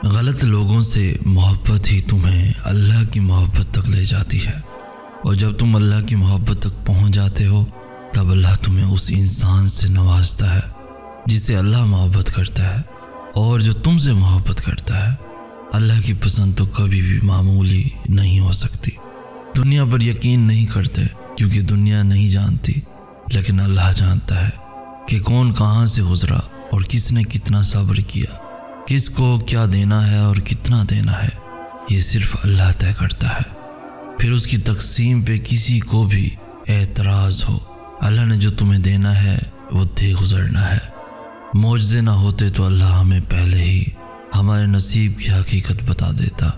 غلط لوگوں سے محبت ہی تمہیں اللہ کی محبت تک لے جاتی ہے، اور جب تم اللہ کی محبت تک پہنچ جاتے ہو تب اللہ تمہیں اس انسان سے نوازتا ہے جس سے اللہ محبت کرتا ہے، اور جو تم سے محبت کرتا ہے۔ اللہ کی پسند تو کبھی بھی معمولی نہیں ہو سکتی۔ دنیا پر یقین نہیں کرتے کیونکہ دنیا نہیں جانتی، لیکن اللہ جانتا ہے کہ کون کہاں سے گزرا اور کس نے کتنا صبر کیا، کس کو کیا دینا ہے اور کتنا دینا ہے، یہ صرف اللہ طے کرتا ہے۔ پھر اس کی تقسیم پہ کسی کو بھی اعتراض ہو، اللہ نے جو تمہیں دینا ہے وہ دے گزرنا ہے۔ معجزے نہ ہوتے تو اللہ ہمیں پہلے ہی ہمارے نصیب کی حقیقت بتا دیتا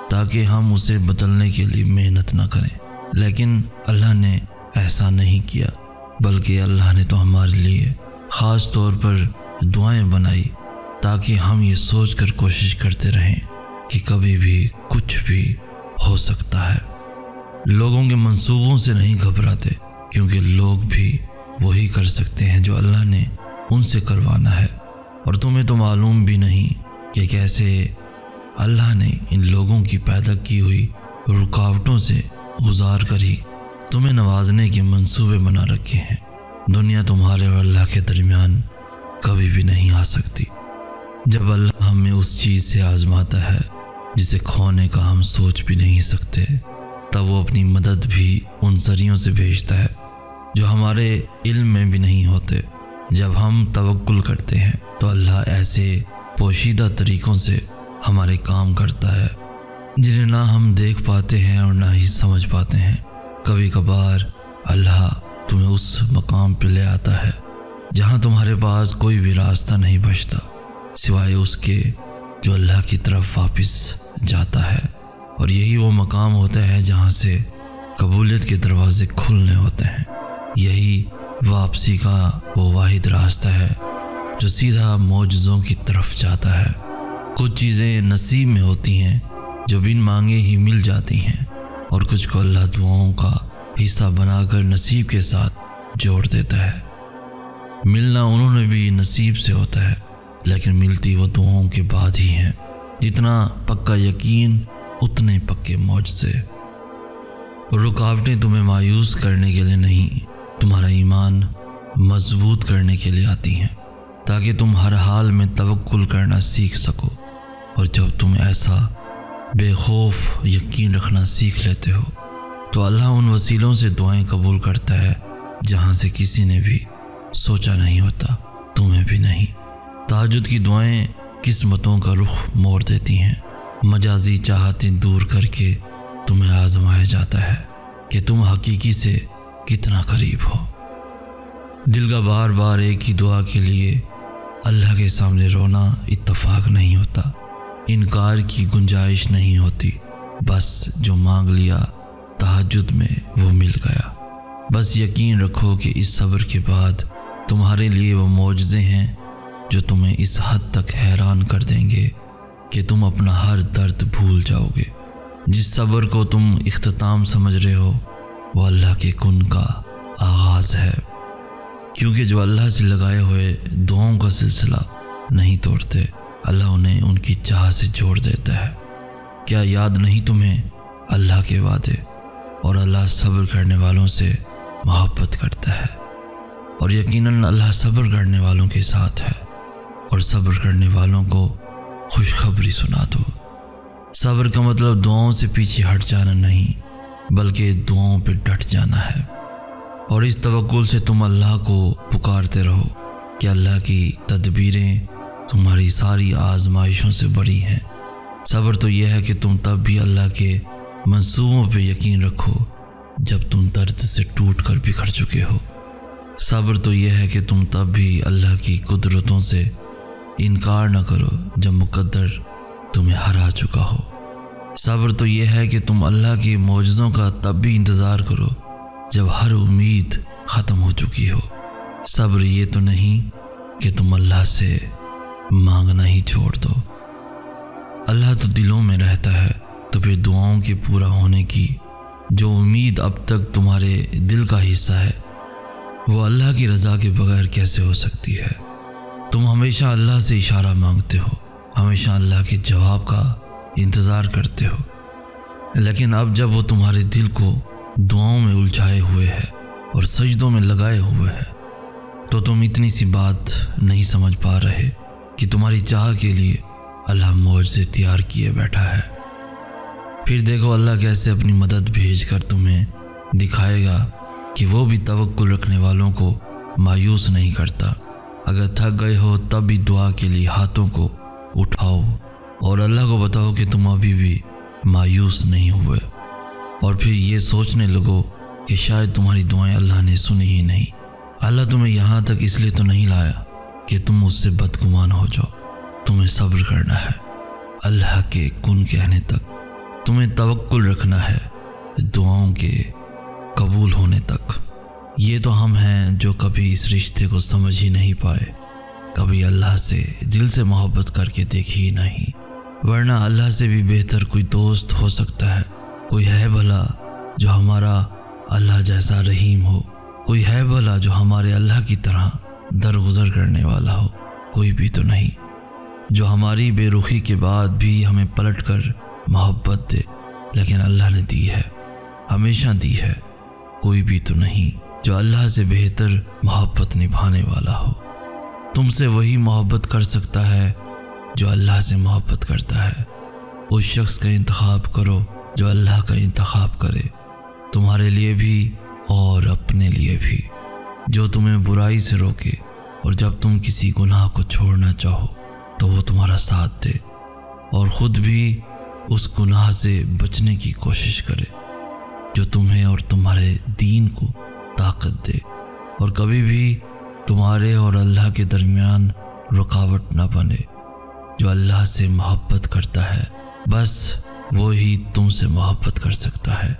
تاکہ ہم اسے بدلنے کے لیے محنت نہ کریں، لیکن اللہ نے ایسا نہیں کیا، بلکہ اللہ نے تو ہمارے لیے خاص طور پر دعائیں بنائی تاکہ ہم یہ سوچ کر کوشش کرتے رہیں کہ کبھی بھی کچھ بھی ہو سکتا ہے۔ لوگوں کے منصوبوں سے نہیں گھبراتے کیونکہ لوگ بھی وہی کر سکتے ہیں جو اللہ نے ان سے کروانا ہے، اور تمہیں تو معلوم بھی نہیں کہ کیسے اللہ نے ان لوگوں کی پیدا کی ہوئی رکاوٹوں سے گزار کر ہی تمہیں نوازنے کے منصوبے بنا رکھے ہیں۔ دنیا تمہارے اور اللہ کے درمیان کبھی بھی نہیں آ سکتی۔ جب اللہ ہمیں اس چیز سے آزماتا ہے جسے کھونے کا ہم سوچ بھی نہیں سکتے، تب وہ اپنی مدد بھی ان ذریعوں سے بھیجتا ہے جو ہمارے علم میں بھی نہیں ہوتے۔ جب ہم توکل کرتے ہیں تو اللہ ایسے پوشیدہ طریقوں سے ہمارے کام کرتا ہے جنہیں نہ ہم دیکھ پاتے ہیں اور نہ ہی سمجھ پاتے ہیں۔ کبھی کبھار اللہ تمہیں اس مقام پہ لے آتا ہے جہاں تمہارے پاس کوئی بھی راستہ نہیں بچتا سوائے اس کے جو اللہ کی طرف واپس جاتا ہے، اور یہی وہ مقام ہوتا ہے جہاں سے قبولیت کے دروازے کھلنے ہوتے ہیں۔ یہی واپسی کا وہ واحد راستہ ہے جو سیدھا معجزوں کی طرف جاتا ہے۔ کچھ چیزیں نصیب میں ہوتی ہیں جو بن مانگے ہی مل جاتی ہیں، اور کچھ کو اللہ دعاؤں کا حصہ بنا کر نصیب کے ساتھ جوڑ دیتا ہے۔ ملنا انہوں نے بھی نصیب سے ہوتا ہے، لیکن ملتی وہ دعاؤں کے بعد ہی ہیں۔ جتنا پکا یقین اتنے پکے معجزے۔ رکاوٹیں تمہیں مایوس کرنے کے لیے نہیں، تمہارا ایمان مضبوط کرنے کے لیے آتی ہیں تاکہ تم ہر حال میں توکل کرنا سیکھ سکو، اور جب تم ایسا بے خوف یقین رکھنا سیکھ لیتے ہو تو اللہ ان وسیلوں سے دعائیں قبول کرتا ہے جہاں سے کسی نے بھی سوچا نہیں ہوتا، تمہیں بھی نہیں۔ تہجد کی دعائیں قسمتوں کا رخ موڑ دیتی ہیں، مجازی چاہتیں دور کر کے تمہیں آزمایا جاتا ہے کہ تم حقیقی سے کتنا قریب ہو۔ دل کا بار بار ایک ہی دعا کے لیے اللہ کے سامنے رونا اتفاق نہیں ہوتا، انکار کی گنجائش نہیں ہوتی، بس جو مانگ لیا تہجد میں وہ مل گیا۔ بس یقین رکھو کہ اس صبر کے بعد تمہارے لیے وہ معجزے ہیں جو تمہیں اس حد تک حیران کر دیں گے کہ تم اپنا ہر درد بھول جاؤ گے۔ جس صبر کو تم اختتام سمجھ رہے ہو وہ اللہ کے کن کا آغاز ہے، کیونکہ جو اللہ سے لگائے ہوئے دعاؤں کا سلسلہ نہیں توڑتے اللہ انہیں ان کی چاہ سے جوڑ دیتا ہے۔ کیا یاد نہیں تمہیں اللہ کے وعدے؟ اور اللہ صبر کرنے والوں سے محبت کرتا ہے، اور یقیناً اللہ صبر کرنے والوں کے ساتھ ہے، اور صبر کرنے والوں کو خوشخبری سنا دو۔ صبر کا مطلب دعاؤں سے پیچھے ہٹ جانا نہیں بلکہ دعاؤں پہ ڈٹ جانا ہے، اور اس توکل سے تم اللہ کو پکارتے رہو کہ اللہ کی تدبیریں تمہاری ساری آزمائشوں سے بڑی ہیں۔ صبر تو یہ ہے کہ تم تب بھی اللہ کے منصوبوں پہ یقین رکھو جب تم درد سے ٹوٹ کر بکھر چکے ہو۔ صبر تو یہ ہے کہ تم تب بھی اللہ کی قدرتوں سے انکار نہ کرو جب مقدر تمہیں ہرا چکا ہو۔ صبر تو یہ ہے کہ تم اللہ کے معجزوں کا تب بھی انتظار کرو جب ہر امید ختم ہو چکی ہو۔ صبر یہ تو نہیں کہ تم اللہ سے مانگنا ہی چھوڑ دو۔ اللہ تو دلوں میں رہتا ہے، تو پھر دعاؤں کے پورا ہونے کی جو امید اب تک تمہارے دل کا حصہ ہے وہ اللہ کی رضا کے بغیر کیسے ہو سکتی ہے؟ تم ہمیشہ اللہ سے اشارہ مانگتے ہو ہمیشہ اللہ کے جواب کا انتظار کرتے ہو، لیکن اب جب وہ تمہارے دل کو دعاؤں میں الجھائے ہوئے ہے اور سجدوں میں لگائے ہوئے ہے تو تم اتنی سی بات نہیں سمجھ پا رہے کہ تمہاری چاہ کے لیے اللہ معجزے تیار کیے بیٹھا ہے۔ پھر دیکھو اللہ کیسے اپنی مدد بھیج کر تمہیں دکھائے گا کہ وہ بھی توکل رکھنے والوں کو مایوس نہیں کرتا۔ اگر تھک گئے ہو تب بھی دعا کے لیے ہاتھوں کو اٹھاؤ اور اللہ کو بتاؤ کہ تم ابھی بھی مایوس نہیں ہوئے، اور پھر یہ سوچنے لگو کہ شاید تمہاری دعائیں اللہ نے سنی ہی نہیں۔ اللہ تمہیں یہاں تک اس لیے تو نہیں لایا کہ تم اس سے بدگمان ہو جاؤ، تمہیں صبر کرنا ہے اللہ کے کن کہنے تک، تمہیں توکل رکھنا ہے دعاؤں کے قبول ہونے تک۔ یہ تو ہم ہیں جو کبھی اس رشتے کو سمجھ ہی نہیں پائے، کبھی اللہ سے دل سے محبت کر کے دیکھی ہی نہیں، ورنہ اللہ سے بھی بہتر کوئی دوست ہو سکتا ہے؟ کوئی ہے بھلا جو ہمارا اللہ جیسا رحیم ہو؟ کوئی ہے بھلا جو ہمارے اللہ کی طرح درگزر کرنے والا ہو؟ کوئی بھی تو نہیں۔ جو ہماری بے رخی کے بعد بھی ہمیں پلٹ کر محبت دے، لیکن اللہ نے دی ہے، ہمیشہ دی ہے۔ کوئی بھی تو نہیں جو اللہ سے بہتر محبت نبھانے والا ہو۔ تم سے وہی محبت کر سکتا ہے جو اللہ سے محبت کرتا ہے۔ اس شخص کا انتخاب کرو جو اللہ کا انتخاب کرے، تمہارے لیے بھی اور اپنے لیے بھی، جو تمہیں برائی سے روکے اور جب تم کسی گناہ کو چھوڑنا چاہو تو وہ تمہارا ساتھ دے اور خود بھی اس گناہ سے بچنے کی کوشش کرے، جو تمہیں اور تمہارے دین کو طاقت دے اور کبھی بھی تمہارے اور اللہ کے درمیان رکاوٹ نہ بنے۔ جو اللہ سے محبت کرتا ہے بس وہی تم سے محبت کر سکتا ہے۔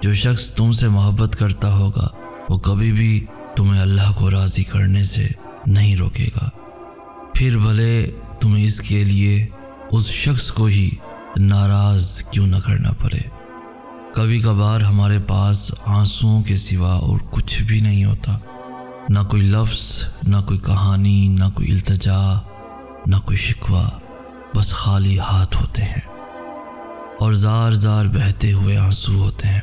جو شخص تم سے محبت کرتا ہوگا وہ کبھی بھی تمہیں اللہ کو راضی کرنے سے نہیں روکے گا، پھر بھلے تمہیں اس کے لیے اس شخص کو ہی ناراض کیوں نہ کرنا پڑے۔ کبھی کبھار ہمارے پاس آنسوؤں کے سوا اور کچھ بھی نہیں ہوتا، نہ کوئی لفظ، نہ کوئی کہانی، نہ کوئی التجا، نہ کوئی شکوہ، بس خالی ہاتھ ہوتے ہیں اور زار زار بہتے ہوئے آنسو ہوتے ہیں۔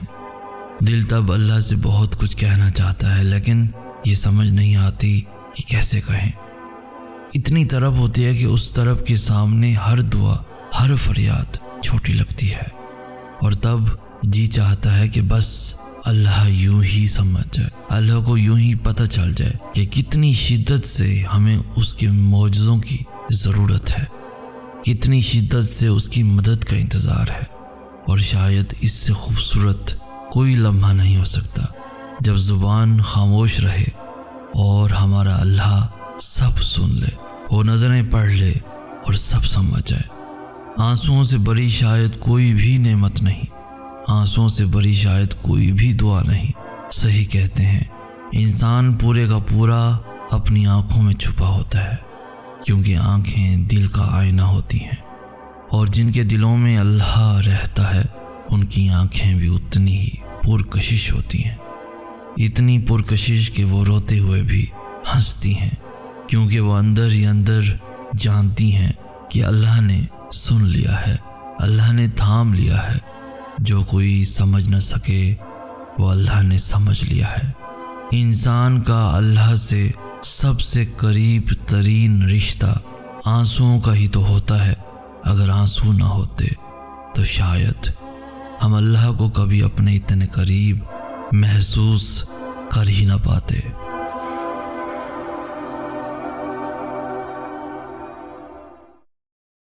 دل تب اللہ سے بہت کچھ کہنا چاہتا ہے، لیکن یہ سمجھ نہیں آتی کہ کیسے کہیں۔ اتنی طرف ہوتی ہے کہ اس طرف کے سامنے ہر دعا، ہر فریاد چھوٹی لگتی ہے، اور تب جی چاہتا ہے کہ بس اللہ یوں ہی سمجھ جائے، اللہ کو یوں ہی پتہ چل جائے کہ کتنی شدت سے ہمیں اس کے معجزوں کی ضرورت ہے، کتنی شدت سے اس کی مدد کا انتظار ہے، اور شاید اس سے خوبصورت کوئی لمحہ نہیں ہو سکتا جب زبان خاموش رہے اور ہمارا اللہ سب سن لے، وہ نظریں پڑھ لے اور سب سمجھ جائے۔ آنسوؤں سے بڑی شاید کوئی بھی نعمت نہیں، آنسوؤں سے بڑی شاید کوئی بھی دعا نہیں۔ صحیح کہتے ہیں انسان پورے کا پورا اپنی آنکھوں میں چھپا ہوتا ہے، کیونکہ آنکھیں دل کا آئینہ ہوتی ہیں، اور جن کے دلوں میں اللہ رہتا ہے ان کی آنکھیں بھی اتنی ہی پرکشش ہوتی ہیں، اتنی پرکشش کہ وہ روتے ہوئے بھی ہنستی ہیں، کیونکہ وہ اندر ہی اندر جانتی ہیں کہ اللہ نے سن لیا ہے، اللہ نے تھام لیا ہے، جو کوئی سمجھ نہ سکے وہ اللہ نے سمجھ لیا ہے۔ انسان کا اللہ سے سب سے قریب ترین رشتہ آنسوؤں کا ہی تو ہوتا ہے۔ اگر آنسو نہ ہوتے تو شاید ہم اللہ کو کبھی اپنے اتنے قریب محسوس کر ہی نہ پاتے۔